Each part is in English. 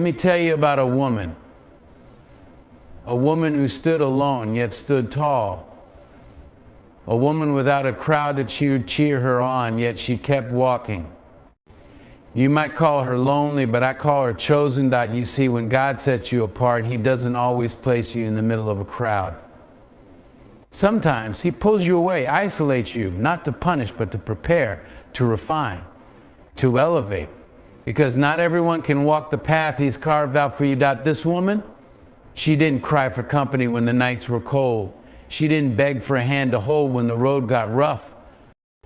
me tell you about a woman who stood alone yet stood tall. A woman without a crowd to cheer her on, yet she kept walking. You might call her lonely, but I call her chosen. You see, when God sets you apart, He doesn't always place you in the middle of a crowd. Sometimes He pulls you away, isolates you, not to punish, but to prepare, to refine, to elevate. Because not everyone can walk the path He's carved out for you. This woman, she didn't cry for company when the nights were cold. She didn't beg for a hand to hold when the road got rough.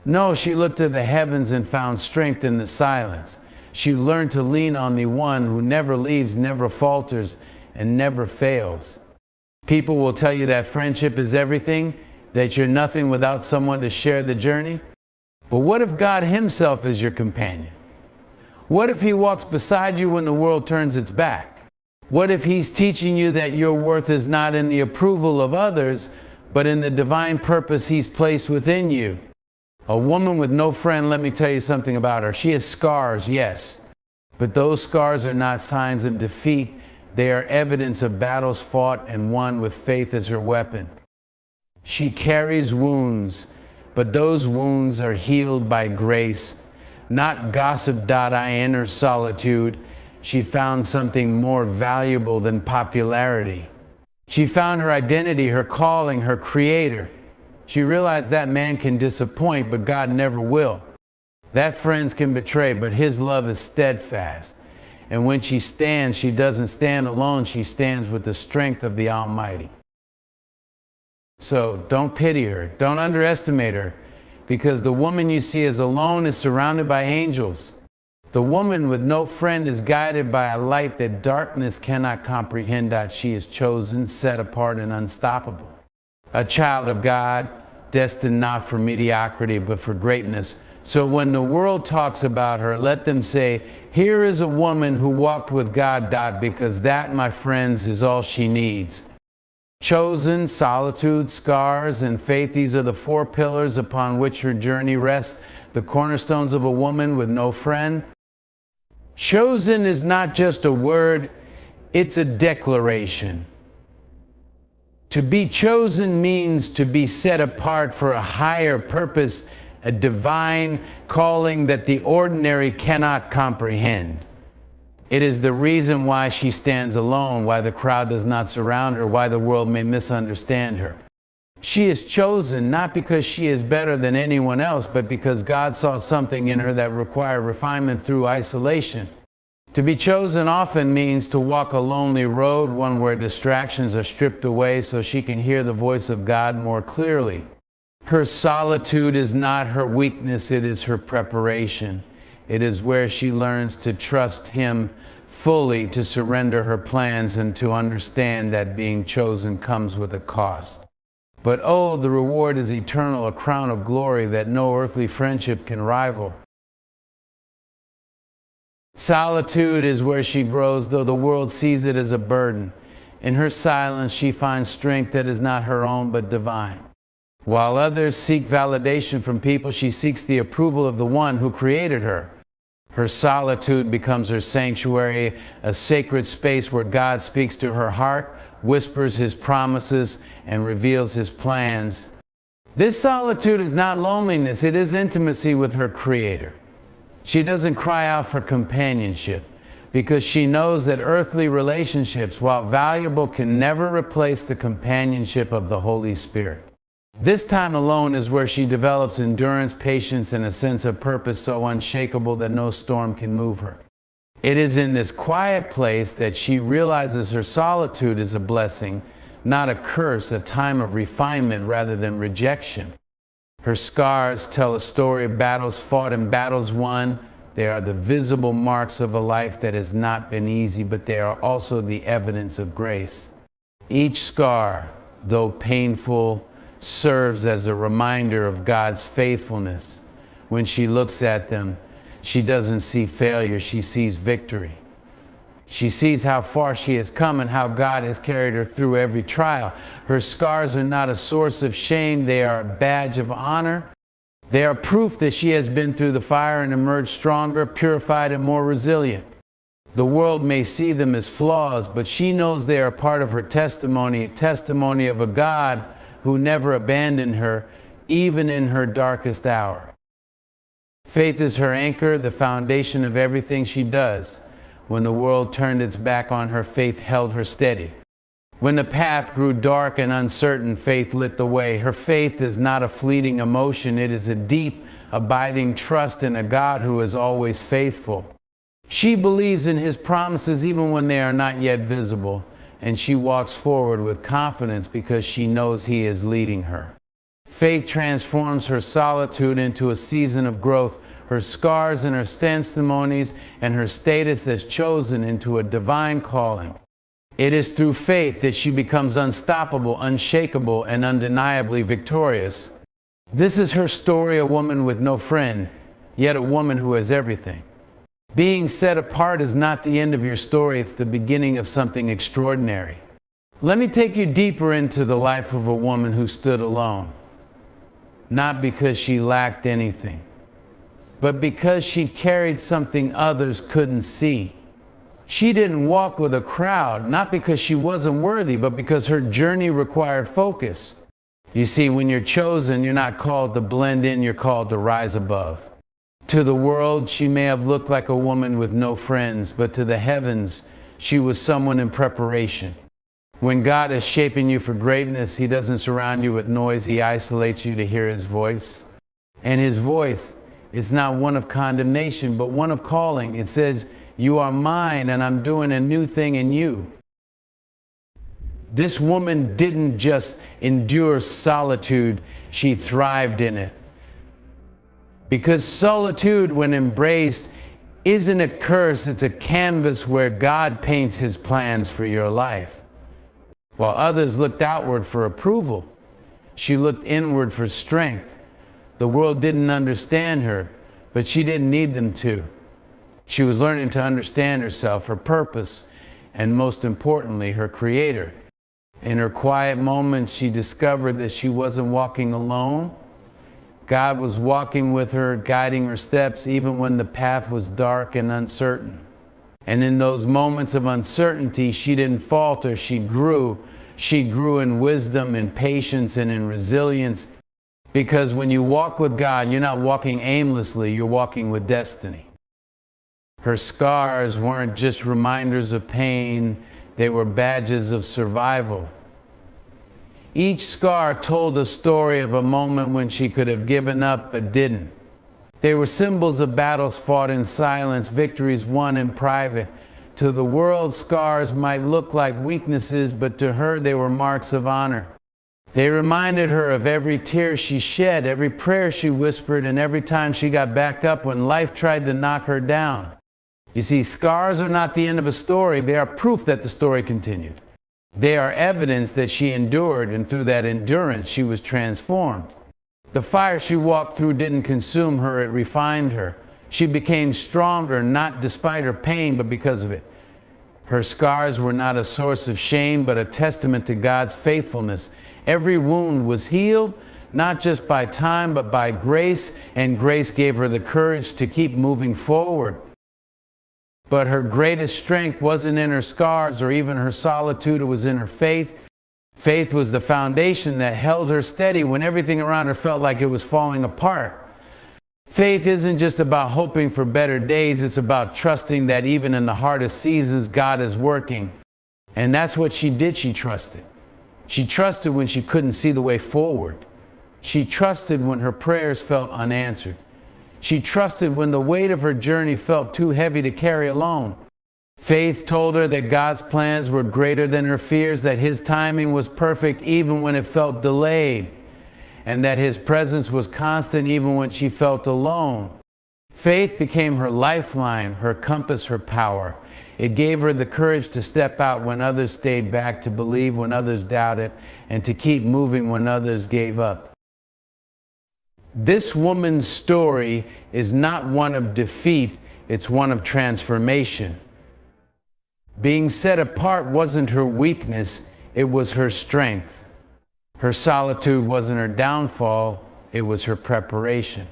No, she looked to the heavens and found strength in the silence. She learned to lean on the one who never leaves, never falters, and never fails. People will tell you that friendship is everything, that you're nothing without someone to share the journey. But what if God Himself is your companion? What if He walks beside you when the world turns its back? What if He's teaching you that your worth is not in the approval of others, but in the divine purpose He's placed within you? A woman with no friend, let me tell you something about her. She has scars, yes, but those scars are not signs of defeat. They are evidence of battles fought and won with faith as her weapon. She carries wounds, but those wounds are healed by grace, not gossip.in or solitude. She found something more valuable than popularity. She found her identity, her calling, her creator. She realized that man can disappoint, but God never will. That friends can betray, but His love is steadfast. And when she stands, she doesn't stand alone. She stands with the strength of the Almighty. So don't pity her. Don't underestimate her, because the woman you see as alone is surrounded by angels. The woman with no friend is guided by a light that darkness cannot comprehend. She is chosen, set apart, and unstoppable. A child of God, destined not for mediocrity, but for greatness. So when the world talks about her, let them say, here is a woman who walked with God, because that, my friends, is all she needs. Chosen, solitude, scars, and faith, these are the four pillars upon which her journey rests, the cornerstones of a woman with no friend. Chosen is not just a word, it's a declaration. To be chosen means to be set apart for a higher purpose, a divine calling that the ordinary cannot comprehend. It is the reason why she stands alone, why the crowd does not surround her, why the world may misunderstand her. She is chosen not because she is better than anyone else, but because God saw something in her that required refinement through isolation. To be chosen often means to walk a lonely road, one where distractions are stripped away so she can hear the voice of God more clearly. Her solitude is not her weakness, it is her preparation. It is where she learns to trust Him fully, to surrender her plans, and to understand that being chosen comes with a cost. But oh, the reward is eternal, a crown of glory that no earthly friendship can rival. Solitude is where she grows, though the world sees it as a burden. In her silence, she finds strength that is not her own, but divine. While others seek validation from people, she seeks the approval of the one who created her. Her solitude becomes her sanctuary, a sacred space where God speaks to her heart, whispers His promises, and reveals His plans. This solitude is not loneliness, it is intimacy with her Creator. She doesn't cry out for companionship because she knows that earthly relationships, while valuable, can never replace the companionship of the Holy Spirit. This time alone is where she develops endurance, patience, and a sense of purpose so unshakable that no storm can move her. It is in this quiet place that she realizes her solitude is a blessing, not a curse, a time of refinement rather than rejection. Her scars tell a story of battles fought and battles won. They are the visible marks of a life that has not been easy, but they are also the evidence of grace. Each scar, though painful, serves as a reminder of God's faithfulness. When she looks at them, she doesn't see failure, she sees victory. She sees how far she has come and how God has carried her through every trial. Her scars are not a source of shame, they are a badge of honor. They are proof that she has been through the fire and emerged stronger, purified, and more resilient. The world may see them as flaws, but she knows they are part of her testimony, a testimony of a God who never abandoned her, even in her darkest hour. Faith is her anchor, the foundation of everything she does. When the world turned its back on her, faith held her steady. When the path grew dark and uncertain, faith lit the way. Her faith is not a fleeting emotion, it is a deep, abiding trust in a God who is always faithful. She believes in His promises even when they are not yet visible, and she walks forward with confidence because she knows He is leading her. Faith transforms her solitude into a season of growth, her scars and her testimonies and her status as chosen into a divine calling. It is through faith that she becomes unstoppable, unshakable, and undeniably victorious. This is her story, a woman with no friend, yet a woman who has everything. Being set apart is not the end of your story, it's the beginning of something extraordinary. Let me take you deeper into the life of a woman who stood alone. Not because she lacked anything, but because she carried something others couldn't see. She didn't walk with a crowd, not because she wasn't worthy, but because her journey required focus. You see, when you're chosen, you're not called to blend in, you're called to rise above. To the world, she may have looked like a woman with no friends, but to the heavens, she was someone in preparation. When God is shaping you for greatness, He doesn't surround you with noise, He isolates you to hear His voice. And His voice is not one of condemnation, but one of calling. It says, "You are mine, and I'm doing a new thing in you." This woman didn't just endure solitude, she thrived in it. Because solitude, when embraced, isn't a curse, it's a canvas where God paints His plans for your life. While others looked outward for approval, she looked inward for strength. The world didn't understand her, but she didn't need them to. She was learning to understand herself, her purpose, and most importantly, her Creator. In her quiet moments, she discovered that she wasn't walking alone. God was walking with her, guiding her steps, even when the path was dark and uncertain. And in those moments of uncertainty, she didn't falter, she grew. She grew in wisdom, in patience, and in resilience. Because when you walk with God, you're not walking aimlessly, you're walking with destiny. Her scars weren't just reminders of pain, they were badges of survival. Each scar told a story of a moment when she could have given up but didn't. They were symbols of battles fought in silence, victories won in private. To the world, scars might look like weaknesses, but to her they were marks of honor. They reminded her of every tear she shed, every prayer she whispered, and every time she got back up when life tried to knock her down. You see, scars are not the end of a story, they are proof that the story continued. They are evidence that she endured, and through that endurance she was transformed. The fire she walked through didn't consume her, it refined her. She became stronger, not despite her pain, but because of it. Her scars were not a source of shame, but a testament to God's faithfulness. Every wound was healed, not just by time, but by grace, and grace gave her the courage to keep moving forward. But her greatest strength wasn't in her scars or even her solitude, it was in her faith. Faith was the foundation that held her steady when everything around her felt like it was falling apart. Faith isn't just about hoping for better days, it's about trusting that even in the hardest seasons, God is working. And that's what she did, she trusted. She trusted when she couldn't see the way forward. She trusted when her prayers felt unanswered. She trusted when the weight of her journey felt too heavy to carry alone. Faith told her that God's plans were greater than her fears, that His timing was perfect even when it felt delayed, and that His presence was constant even when she felt alone. Faith became her lifeline, her compass, her power. It gave her the courage to step out when others stayed back, to believe when others doubted, and to keep moving when others gave up. This woman's story is not one of defeat, it's one of transformation. Being set apart wasn't her weakness, it was her strength. Her solitude wasn't her downfall, it was her preparation.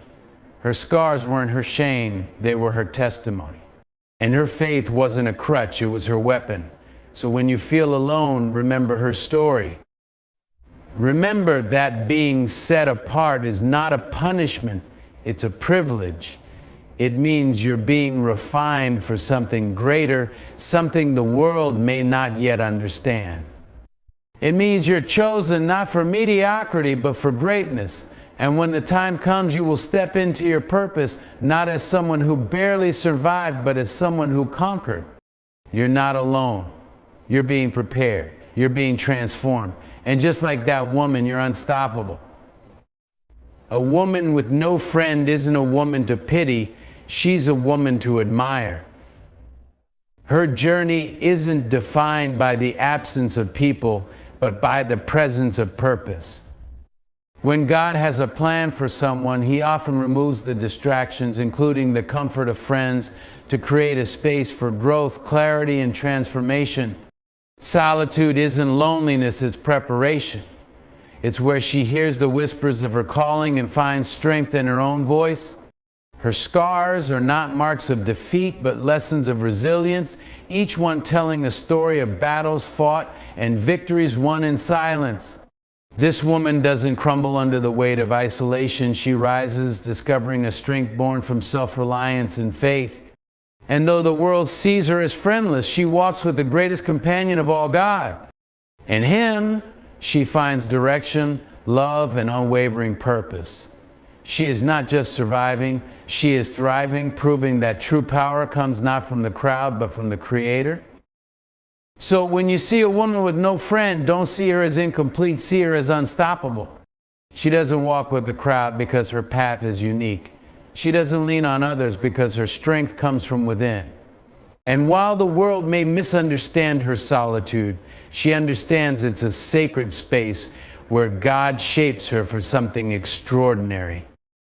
Her scars weren't her shame, they were her testimony. And her faith wasn't a crutch, it was her weapon. So when you feel alone, remember her story. Remember that being set apart is not a punishment, it's a privilege. It means you're being refined for something greater, something the world may not yet understand. It means you're chosen not for mediocrity, but for greatness. And when the time comes, you will step into your purpose, not as someone who barely survived, but as someone who conquered. You're not alone. You're being prepared. You're being transformed. And just like that woman, you're unstoppable. A woman with no friend isn't a woman to pity, she's a woman to admire. Her journey isn't defined by the absence of people, but by the presence of purpose. When God has a plan for someone, He often removes the distractions, including the comfort of friends, to create a space for growth, clarity, and transformation. Solitude isn't loneliness, it's preparation. It's where she hears the whispers of her calling and finds strength in her own voice. Her scars are not marks of defeat, but lessons of resilience, each one telling a story of battles fought and victories won in silence. This woman doesn't crumble under the weight of isolation. She rises, discovering a strength born from self-reliance and faith. And though the world sees her as friendless, she walks with the greatest companion of all, God. In Him, she finds direction, love, and unwavering purpose. She is not just surviving, she is thriving, proving that true power comes not from the crowd, but from the Creator. So when you see a woman with no friend, don't see her as incomplete, see her as unstoppable. She doesn't walk with the crowd because her path is unique. She doesn't lean on others because her strength comes from within. And while the world may misunderstand her solitude, she understands it's a sacred space where God shapes her for something extraordinary.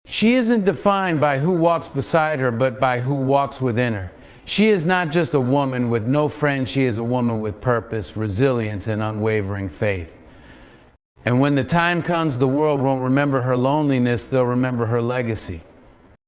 She isn't defined by who walks beside her, but by who walks within her. She is not just a woman with no friends, she is a woman with purpose, resilience, and unwavering faith. And when the time comes, the world won't remember her loneliness, they'll remember her legacy.